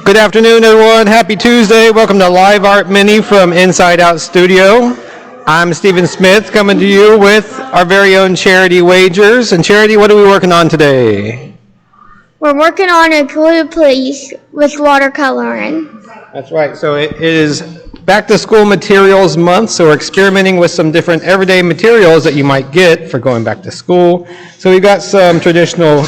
Good afternoon, everyone. Happy Tuesday. Welcome to Live Art Mini from Inside Out Studio. I'm Stephen Smith coming to you with our very own Charity Wagers. And Charity, what are we working on today? We're working on a glue piece with watercoloring. That's right. So it is Back to School Materials Month, so we're experimenting with some different everyday materials that you might get for going back to school. So we've got some traditional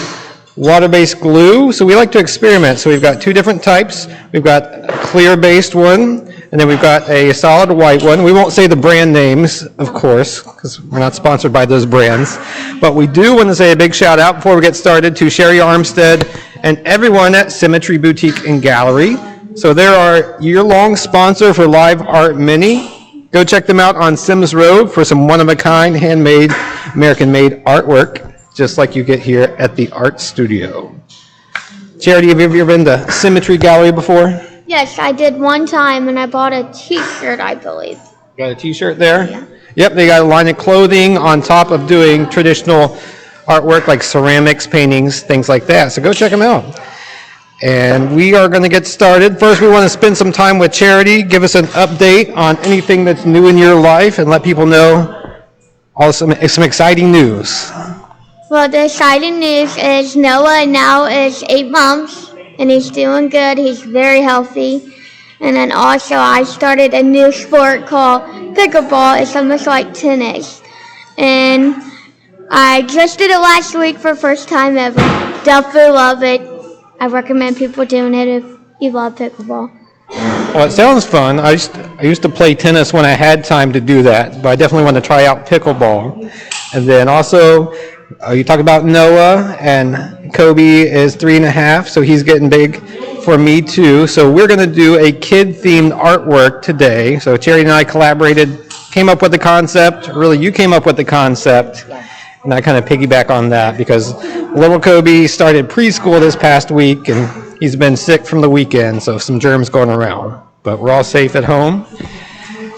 water-based glue, so we like to experiment. So we've got two different types. We've got a clear-based one, and then we've got a solid white one. We won't say the brand names, of course, because we're not sponsored by those brands. But we do want to say a big shout out before we get started to Sherry Armstead and everyone at Symmetry Boutique and Gallery. So they're our year-long sponsor for Live Art Mini. Go check them out on Sims Road for some one-of-a-kind, handmade, American-made artwork, just like you get here at the art studio. Charity, have you ever been to Symmetry Gallery before? Yes, I did one time, and I bought a t-shirt, I believe. Got a t-shirt there? Yeah. Yep, they got a line of clothing on top of doing traditional artwork like ceramics, paintings, things like that. So go check them out. And we are going to get started. First, we want to spend some time with Charity, give us an update on anything that's new in your life, and let people know some exciting news. Well, the exciting news is Noah now is 8 months, and he's doing good. He's very healthy. And then also I started a new sport called pickleball. It's almost like tennis. And I just did it last week for the first time ever. Definitely love it. I recommend people doing it if you love pickleball. Well, it sounds fun. I used to play tennis when I had time to do that, but I definitely want to try out pickleball. And then also, you talk about Noah, and Kobe is 3.5, so he's getting big for me too. So we're going to do a kid-themed artwork today. So Charity and I collaborated, came up with the concept. Really, you came up with the concept, and I kind of piggyback on that because little Kobe started preschool this past week, and he's been sick from the weekend, so some germs going around. But we're all safe at home.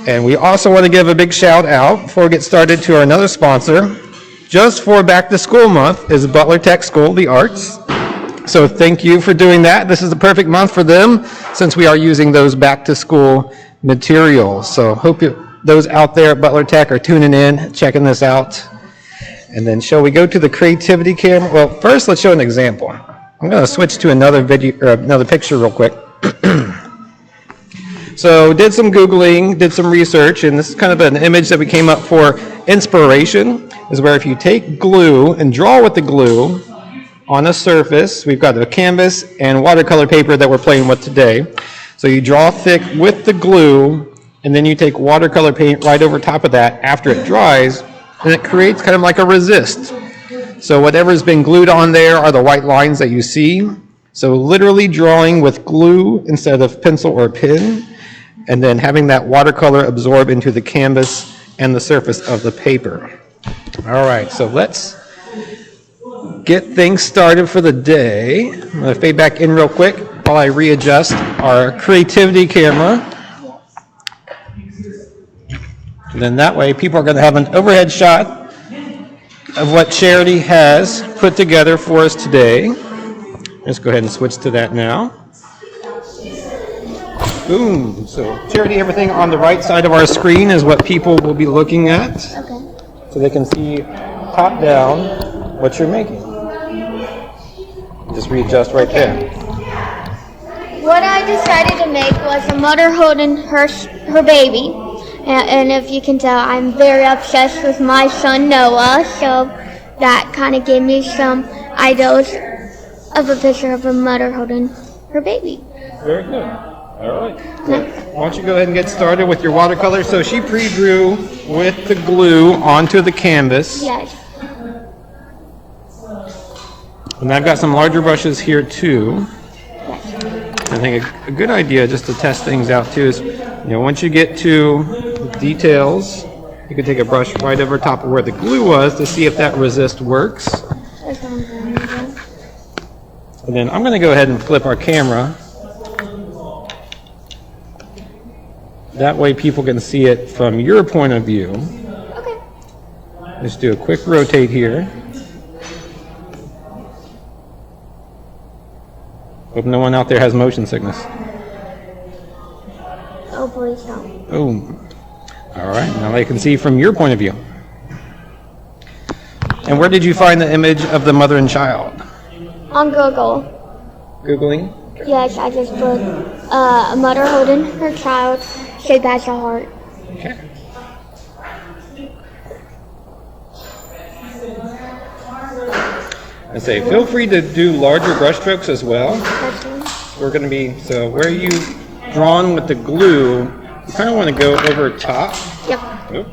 And we also want to give a big shout out before we get started to our another sponsor. Just for Back to School Month is Butler Tech School of the Arts. So thank you for doing that. This is the perfect month for them since we are using those back to school materials. So hope those out there at Butler Tech are tuning in, checking this out. And then shall we go to the creativity camera? Well, first let's show an example. I'm going to switch to another video or another picture real quick. So did some Googling, did some research, and this is kind of an image that we came up for inspiration, is where if you take glue and draw with the glue on a surface, we've got a canvas and watercolor paper that we're playing with today. So you draw thick with the glue, and then you take watercolor paint right over top of that after it dries, and it creates kind of like a resist. So whatever's been glued on there are the white lines that you see. So literally drawing with glue instead of pencil or pen, and then having that watercolor absorb into the canvas and the surface of the paper. All right, so let's get things started for the day. I'm going to fade back in real quick while I readjust our creativity camera. And then that way people are going to have an overhead shot of what Charity has put together for us today. Let's go ahead and switch to that now. Boom. So Charity, everything on the right side of our screen is what people will be looking at. Okay. So they can see top down what you're making. Just readjust right there. What I decided to make was a mother holding her baby. And if you can tell, I'm very obsessed with my son Noah. So that kind of gave me some ideas of a picture of a mother holding her baby. Very good. All right. So why don't you go ahead and get started with your watercolor? So she pre-drew with the glue onto the canvas. Yes. And I've got some larger brushes here too. I think a good idea just to test things out too is, once you get to the details, you can take a brush right over top of where the glue was to see if that resist works. And then I'm going to go ahead and flip our camera. That way people can see it from your point of view. Okay. Just do a quick rotate here. Hope no one out there has motion sickness. Oh, please don't. Boom. All right, now I can see from your point of view. And where did you find the image of the mother and child? On Google. Googling? Yes, I just put a mother holding her child shaped as a heart. Okay. I say, feel free to do larger brush strokes as well. That's one. We're going to be, so where you drawn with the glue, you kind of want to go over top. Yep. Oop.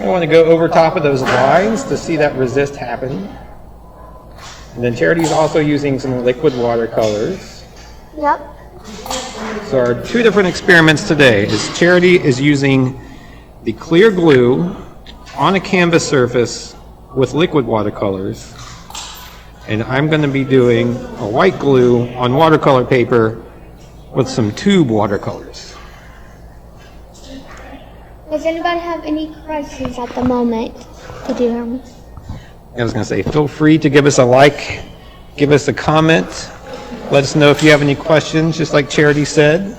I want to go over top of those lines to see that resist happen. And then Charity's also using some liquid watercolors. Yep. So our two different experiments today is Charity is using the clear glue on a canvas surface with liquid watercolors. And I'm going to be doing a white glue on watercolor paper with some tube watercolors. Does anybody have any questions at the moment to do them? I was going to say, feel free to give us a like, give us a comment. Let us know if you have any questions, just like Charity said.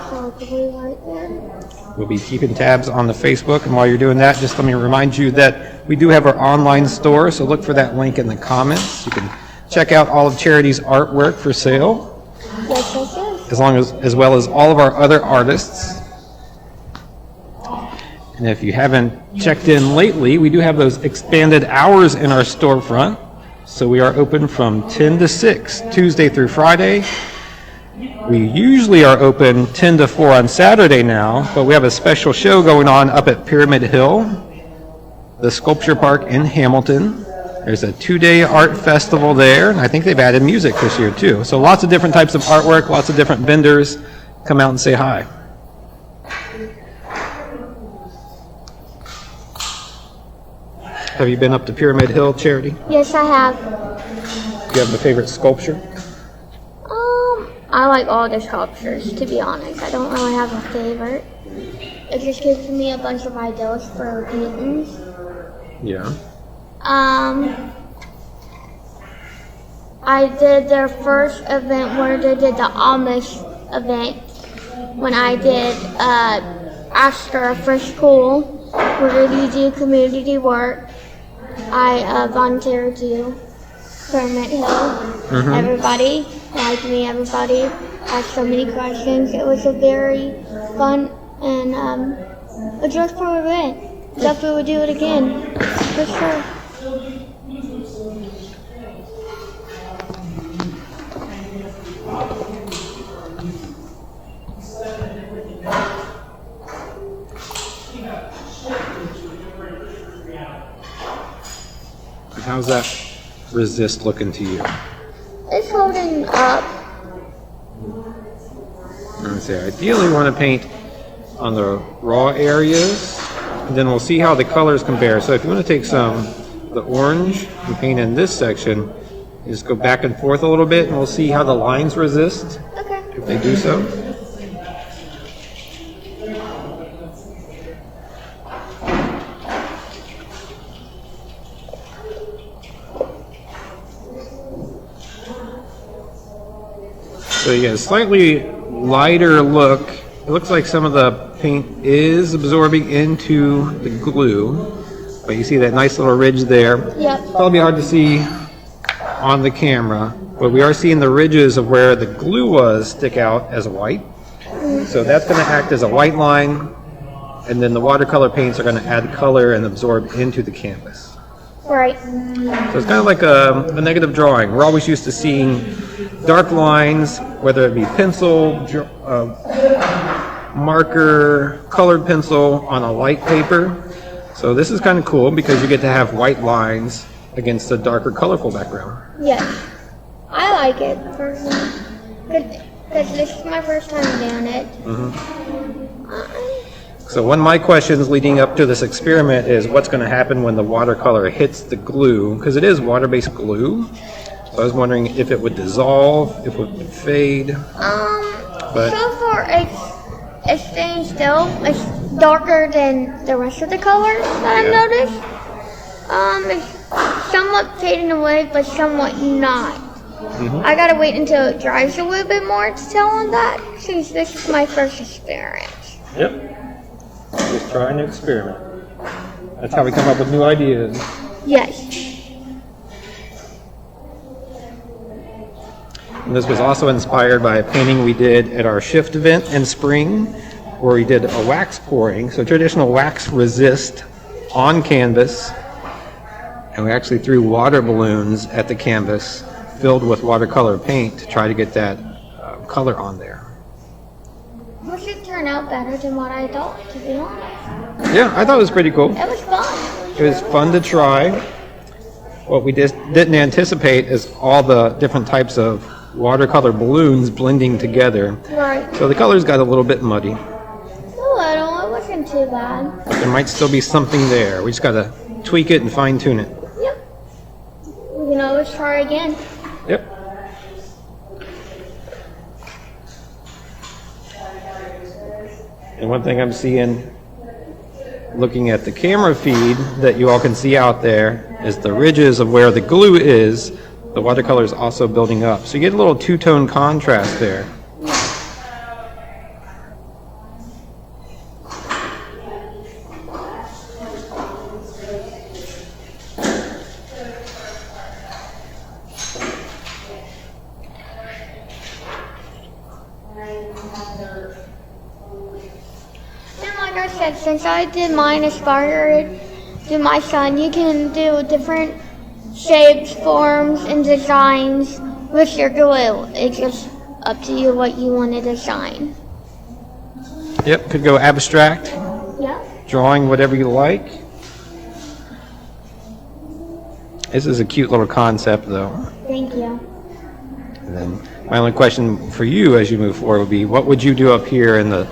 So glue right there. We'll be keeping tabs on the Facebook, and while you're doing that, just let me remind you that we do have our online store, so look for that link in the comments. You can check out all of Charity's artwork for sale, Yes. as well as all of our other artists. And if you haven't checked in lately, we do have those expanded hours in our storefront. So we are open from 10 to 6, Tuesday through Friday. We usually are open 10 to 4 on Saturday now, but we have a special show going on up at Pyramid Hill, the sculpture park in Hamilton. There's a 2-day art festival there, and I think they've added music this year too. So lots of different types of artwork, lots of different vendors. Come out and say hi. Have you been up to Pyramid Hill, Charity? Yes, I have. Do you have a favorite sculpture? I like all the sculptures, to be honest. I don't really have a favorite. It just gives me a bunch of ideas for paintings. Yeah. I did their first event where they did the Amish event when I did after for school where they do community work. I volunteered to Pyramid Hill. Everybody liked me. Everybody asked so many questions. It was a very fun and a joyful event. Definitely would do it again, for sure. How's that resist looking to you? It's holding up. Let's see, ideally we want to paint on the raw areas, and then we'll see how the colors compare. So if you want to take some of the orange and paint in this section, you just go back and forth a little bit, and we'll see how the lines resist, Okay. if they do so. So you get a slightly lighter look. It looks like some of the paint is absorbing into the glue, but you see that nice little ridge there. Yep. Probably hard to see on the camera, but we are seeing the ridges of where the glue was stick out as white. So that's going to act as a white line, and then the watercolor paints are going to add color and absorb into the canvas. Right. So it's kind of like a negative drawing. We're always used to seeing dark lines, whether it be pencil, marker, colored pencil on a light paper. So this is kind of cool because you get to have white lines against a darker, colorful background. Yes. I like it personally. Because this is my first time doing it. So one of my questions leading up to this experiment is what's going to happen when the watercolor hits the glue, because it is water-based glue. So I was wondering if it would dissolve, if it would fade. So far it's staying still. It's darker than the rest of the colors that I've noticed. somewhat fading away, but somewhat not. I gotta wait until it dries a little bit more to tell on that, since this is my first experience. Yep. Just trying to experiment. That's how we come up with new ideas. Yes. And this was also inspired by a painting we did at our shift event in spring, where we did a wax pouring, so traditional wax resist on canvas, and we actually threw water balloons at the canvas filled with watercolor paint to try to get that color on there. Which should turn out better than what I thought, to be honest. Yeah, I thought it was pretty cool. It was fun. It was fun to try. What we just didn't anticipate is all the different types of watercolor balloons blending together. Right. So the colors got a little bit muddy. A little. It wasn't too bad. But there might still be something there. We just got to tweak it and fine tune it. Yep. We can always try again. Yep. And one thing I'm seeing, looking at the camera feed that you all can see out there, is the ridges of where the glue is. The watercolor is also building up. So you get a little two-tone contrast there. And like I said, since I did mine inspired to my son, you can do different shapes, forms, and designs with your glue. It's just up to you what you want to design. Yep, could go abstract, Yeah. drawing whatever you like. This is a cute little concept though. Thank you. And then my only question for you as you move forward would be, what would you do up here in the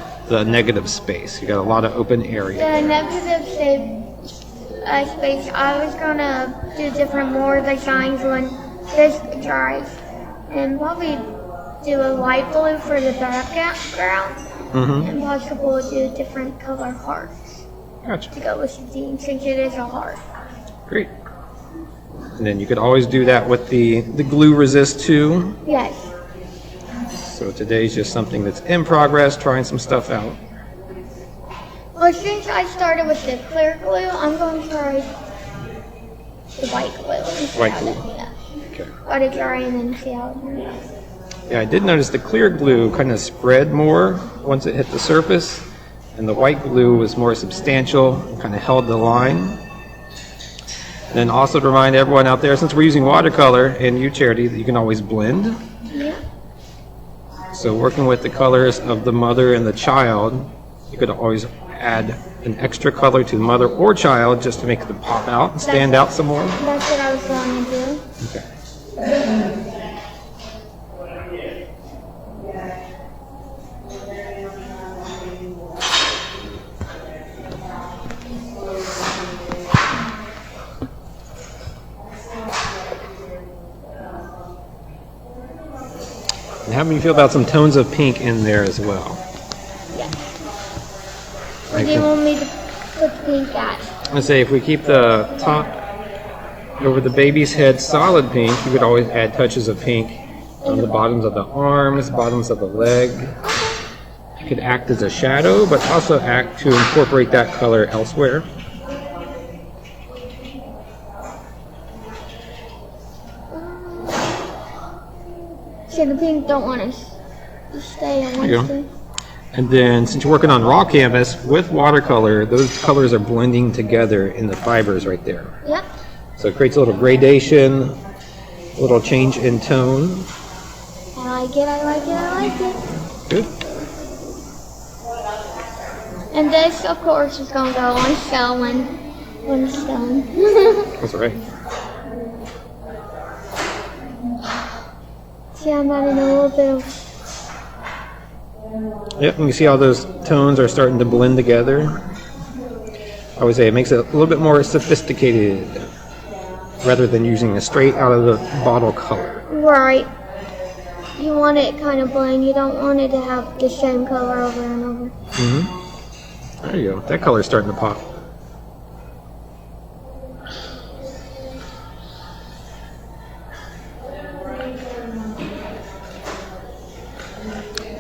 negative space? You got a lot of open area. The negative space, I was gonna do different more designs when this dries, and probably do a light blue for the background, and possibly do different color hearts Gotcha. to go with the theme, since it is a heart. Great. And then you could always do that with the glue resist too. Yes. So today's just something that's in progress, trying some stuff out. Well, since I started with the clear glue, I'm going to try the white glue. White glue. Yeah. Okay. Let it dry and then see how it turns out. Yeah, I did notice the clear glue kind of spread more once it hit the surface, and the white glue was more substantial and kind of held the line. And then also to remind everyone out there, since we're using watercolor and you, Charity, that you can always blend. Yeah. So working with the colors of the mother and the child, you could always add an extra color to the mother or child just to make them pop out and stand out some more. That's what I was going to do. Okay. And how do you feel about some tones of pink in there as well? Yeah. Where do you want me to put the pink at? I'm going to say if we keep the top over the baby's head solid pink, you could always add touches of pink on the bottoms of the arms, bottoms of the leg. It could act as a shadow, but also act to incorporate that color elsewhere. So the pink don't want to stay in one There you go. thing. And then since you're working on raw canvas with watercolor, those colors are blending together in the fibers right there. Yep. So it creates a little gradation, a little change in tone. I like it, I like it, I like it. Good. And this, of course, is going to go on show when it's done. That's right. See, I'm adding a little bit of... Yep, and you see how those tones are starting to blend together. I would say it makes it a little bit more sophisticated rather than using a straight out of the bottle color. Right. You want it kind of blend. You don't want it to have the same color over and over. Mm-hmm. There you go. That color's starting to pop.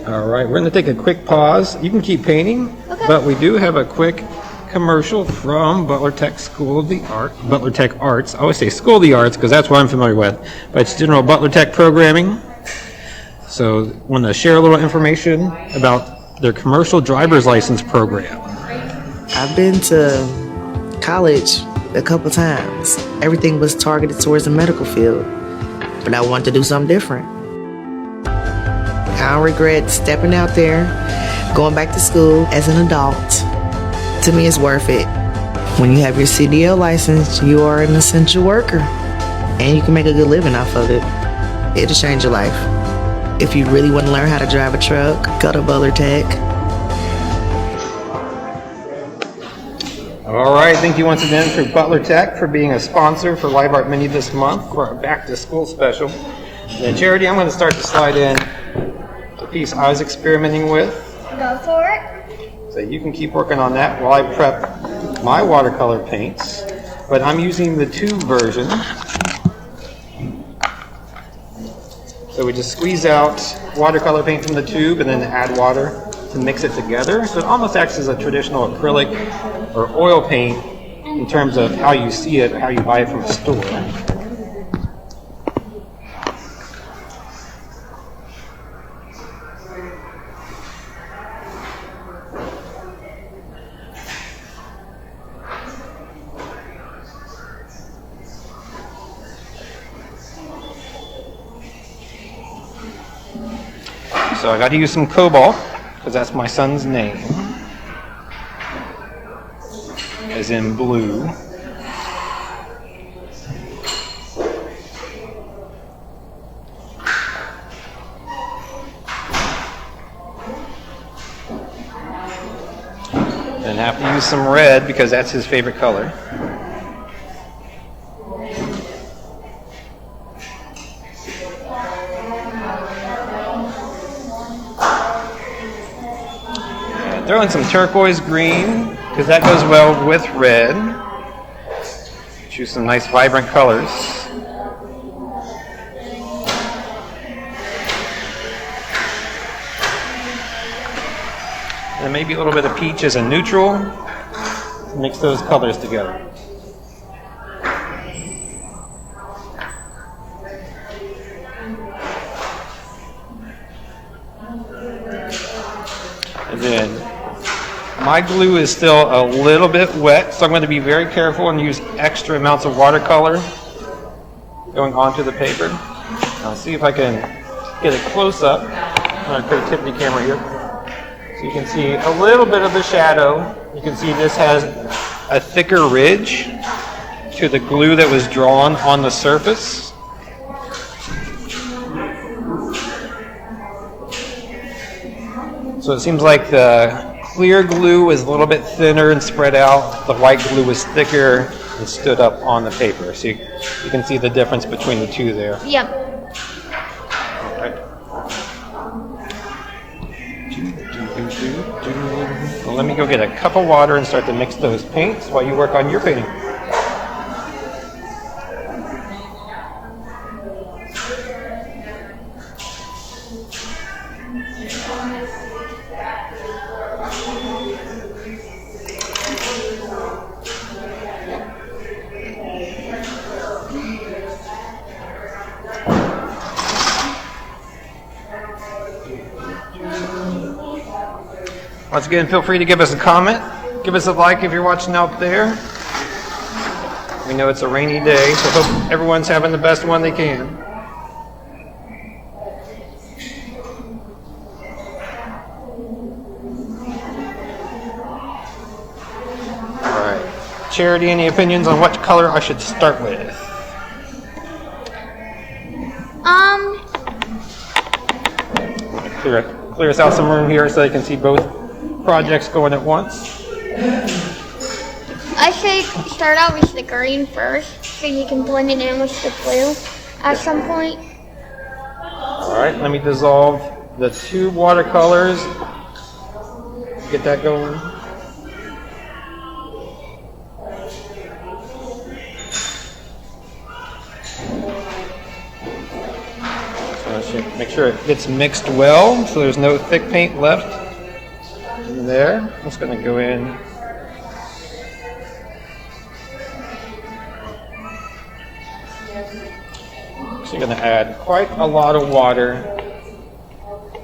All right, we're going to take a quick pause. You can keep painting, but we do have a quick commercial from Butler Tech School of the Art, Butler Tech Arts. I always say School of the Arts because that's what I'm familiar with, but it's general Butler Tech programming. So I want to share a little information about their commercial driver's license program. I've been to college a couple times. Everything was targeted towards the medical field, but I wanted to do something different. I don't regret stepping out there, going back to school as an adult. To me, it's worth it. When you have your CDL license, you are an essential worker, and you can make a good living off of it. It'll change your life. If you really want to learn how to drive a truck, go to Butler Tech. All right, thank you once again for Butler Tech for being a sponsor for Live Art Mini this month for our Back to School special. And Charity, I'm going to start to slide in the piece I was experimenting with. Go for it. So you can keep working on that while I prep my watercolor paints. But I'm using the tube version. So we just squeeze out watercolor paint from the tube and then add water to mix it together. So it almost acts as a traditional acrylic or oil paint in terms of how you see it, how you buy it from a store. So I got to use some cobalt because that's my son's name, as in blue. And have to use some red because that's his favorite color. Throw in some turquoise green, because that goes well with red. Choose some nice vibrant colors. And maybe a little bit of peach as a neutral. Mix those colors together. And then my glue is still a little bit wet, so I'm going to be very careful and use extra amounts of watercolor going onto the paper. I'll see if I can get a close-up. I'm going to put a Tiffany camera here. So you can see a little bit of the shadow. You can see this has a thicker ridge to the glue that was drawn on the surface. So it seems like the clear glue is a little bit thinner and spread out. The white glue was thicker and stood up on the paper. So you can see the difference between the two there. Yep. Right. Well, let me go get a cup of water and start to mix those paints while you work on your painting. Once again, feel free to give us a comment. Give us a like if you're watching out there. We know it's a rainy day, so hope everyone's having the best one they can. All right. Charity, any opinions on what color I should start with? Clear us out some room here so they can see both projects going at once. I say start out with the green first, so you can blend it in with the blue at some point. All right, let me dissolve the two watercolors. Get that going. So Make sure it gets mixed well, so there's no thick paint left in there. I'm just going to go in. So you're going to add quite a lot of water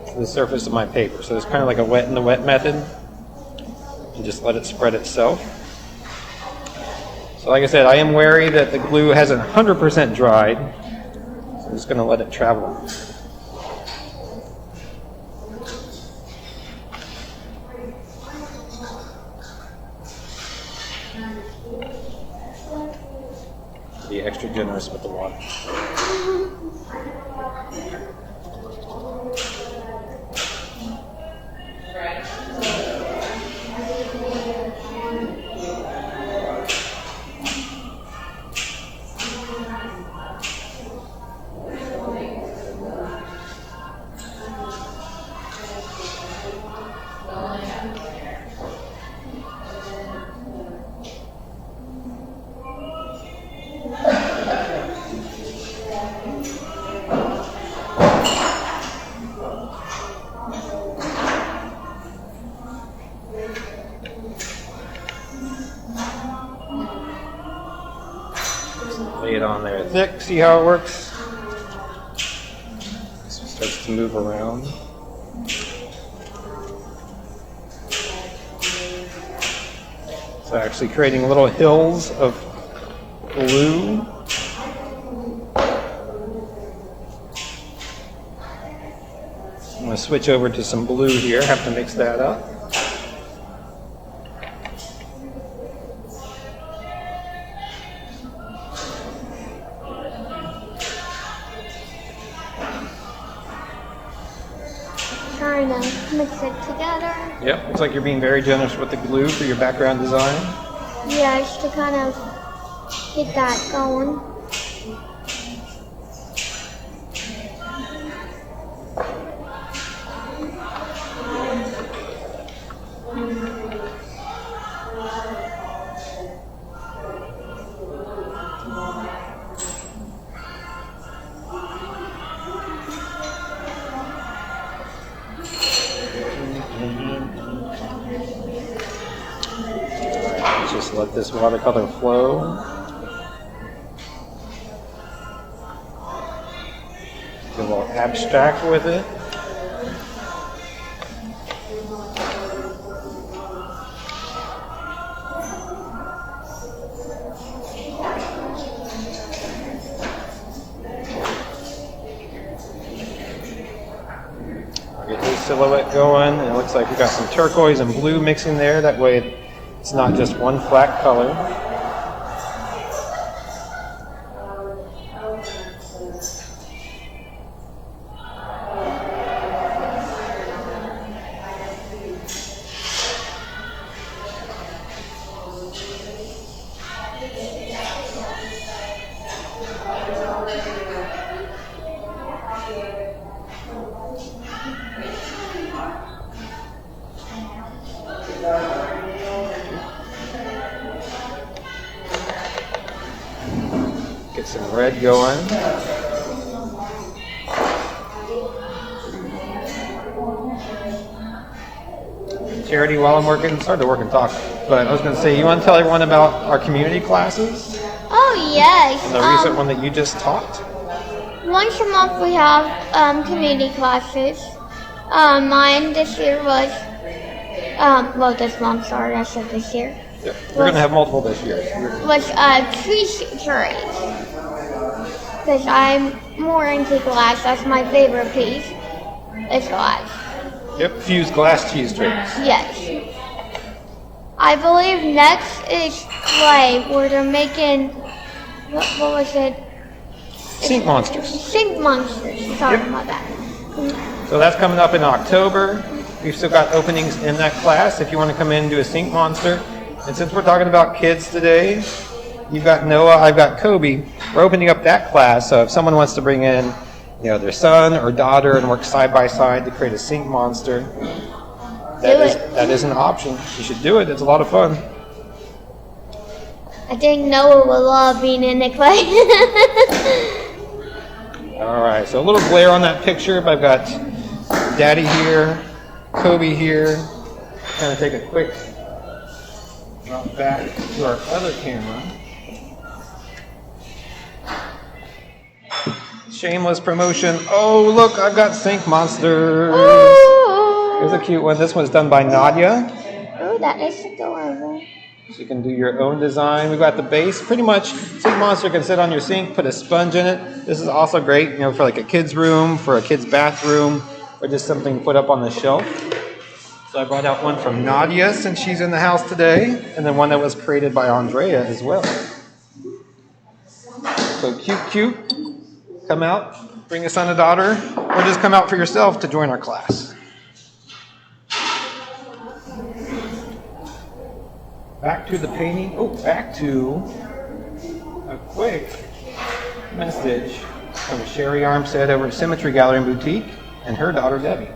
to the surface of my paper. So it's kind of like a wet in the wet method. And just let it spread itself. So like I said, I am wary that the glue hasn't 100% dried. So I'm just going to let it travel. Be extra generous with the water. Lay it on there thick, see how it works? It starts to move around. So actually creating little hills of glue. I'm going to switch over to some blue here, have to mix that up. Trying to mix it together. Yep, looks like you're being very generous with the glue for your background design. Yeah, just to kind of get that going. Just let this watercolor flow. Get a little abstract with it. Get this silhouette going, and it looks like we got some turquoise and blue mixing there. That way it's not just one flat color. Get some red going. Charity, while I'm working, it's hard to work and talk, but I was going to say, you want to tell everyone about our community classes? Oh, yes. And the recent one that you just taught? Once a month we have community classes. Mine this year was, well, this month, sorry, I said this year. Yep. We're going to have multiple this year. Was tree charades. Because I'm more into glass. That's my favorite piece. It's glass. Yep, fused glass cheese trays. Yes. I believe next is clay, where they're making, what was it? Sink monsters. Sink monsters. Sorry about that. So that's coming up in October. We've still got openings in that class if you want to come in and do a sink monster. And since we're talking about kids today, you've got Noah, I've got Kobe. We're opening up that class, so if someone wants to bring in, their son or daughter and work side by side to create a sink monster, that is an option. You should do it. It's a lot of fun. I think Noah will love being in the clay. All right, so a little glare on that picture, but I've got Daddy here, Kobe here. Kind of take a quick drop back to our other camera. Shameless promotion. Oh, look, I've got Sink Monsters. Here's a cute one. This one's done by Nadia. Oh, that is adorable. So you can do your own design. We've got the base. Pretty much, Sink Monster can sit on your sink, put a sponge in it. This is also great, for like a kid's room, for a kid's bathroom, or just something to put up on the shelf. So I brought out one from Nadia since she's in the house today, and then one that was created by Andrea as well. So cute. Come out, bring a son or daughter, or just come out for yourself to join our class. Back to the painting. Oh, back to a quick message from Sherry Armstead over at Symmetry Gallery and Boutique and her daughter Debbie.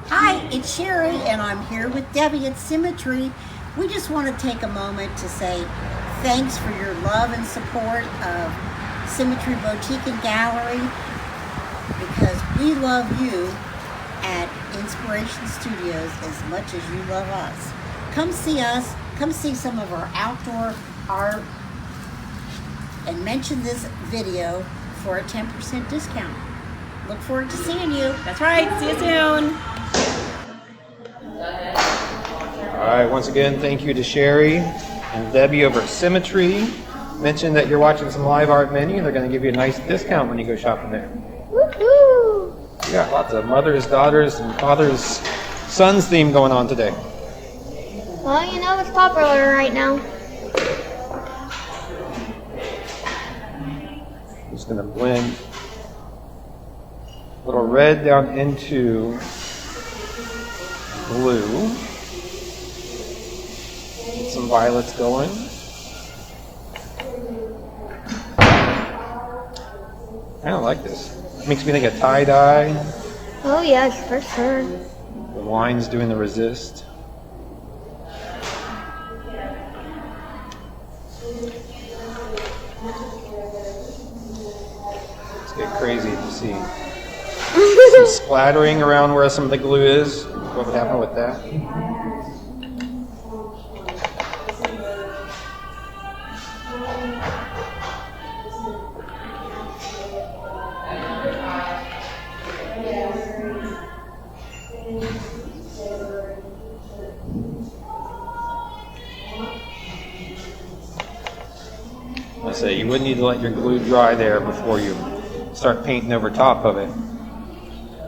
Hi, it's Sherry, and I'm here with Debbie at Symmetry. We just want to take a moment to say thanks for your love and support of Symmetry Boutique and Gallery, because we love you at Inspiration Studios as much as you love us. Come see us, come see some of our outdoor art, and mention this video for a 10% discount. Look forward to seeing you. That's right. See you soon. All right, once again, thank you to Sherry and Debbie over at Symmetry. Mention that you're watching some live art menu. They're going to give you a nice discount when you go shopping there. Woohoo! We got lots of mothers, daughters, and fathers, sons theme going on today. Well, it's popular right now. Just going to blend a little red down into blue. Get some violets going. I don't like this. It makes me think of tie-dye. Oh, yes, for sure. The wine's doing the resist. Let's get crazy to see. Some splattering around where some of the glue is. What would happen with that? I say you would need to let your glue dry there before you start painting over top of it.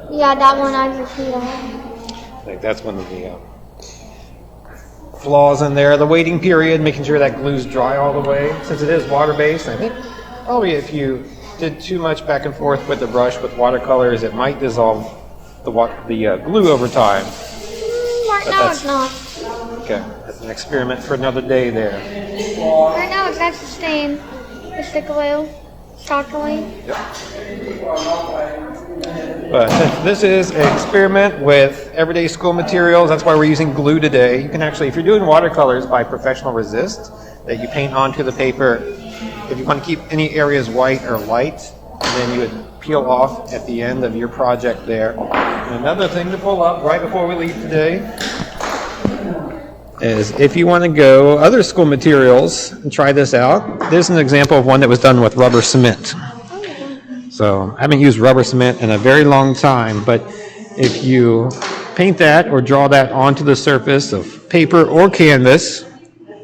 Yeah, that one I just need to I think that's one of the flaws in there. The waiting period, making sure that glue's dry all the way. Since it is water-based, I think probably if you did too much back and forth with the brush with watercolors, it might dissolve the glue over time. Right now it's not. Okay, that's an experiment for another day there. Right now it's just the same. It's the glue. Chocolate. But since this is an experiment with everyday school materials, that's why we're using glue today. You can actually, if you're doing watercolors by professional resist that you paint onto the paper, if you want to keep any areas white or light, then you would peel off at the end of your project there. And another thing to pull up right before we leave today is if you want to go other school materials and try this out, there's an example of one that was done with rubber cement. So I haven't used rubber cement in a very long time, but if you paint that or draw that onto the surface of paper or canvas,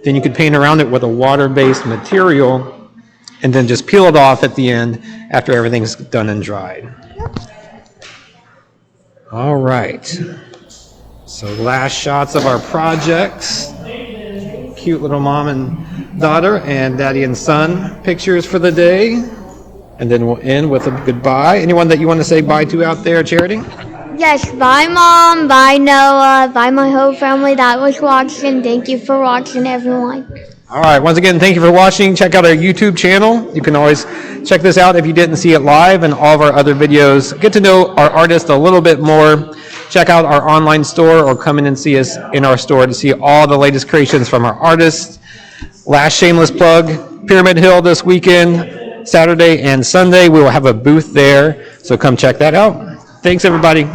then you could paint around it with a water-based material and then just peel it off at the end after everything's done and dried. All right. So last shots of our projects. Cute little mom and daughter and daddy and son pictures for the day. And then we'll end with a goodbye. Anyone that you want to say bye to out there, Charity? Yes, bye Mom, bye Noah, bye my whole family that was watching. Thank you for watching, everyone. All right, once again, thank you for watching. Check out our YouTube channel. You can always check this out if you didn't see it live, and all of our other videos. Get to know our artists a little bit more. Check out our online store or come in and see us in our store to see all the latest creations from our artists. Last shameless plug, Pyramid Hill this weekend, Saturday and Sunday. We will have a booth there, so come check that out. Thanks, everybody.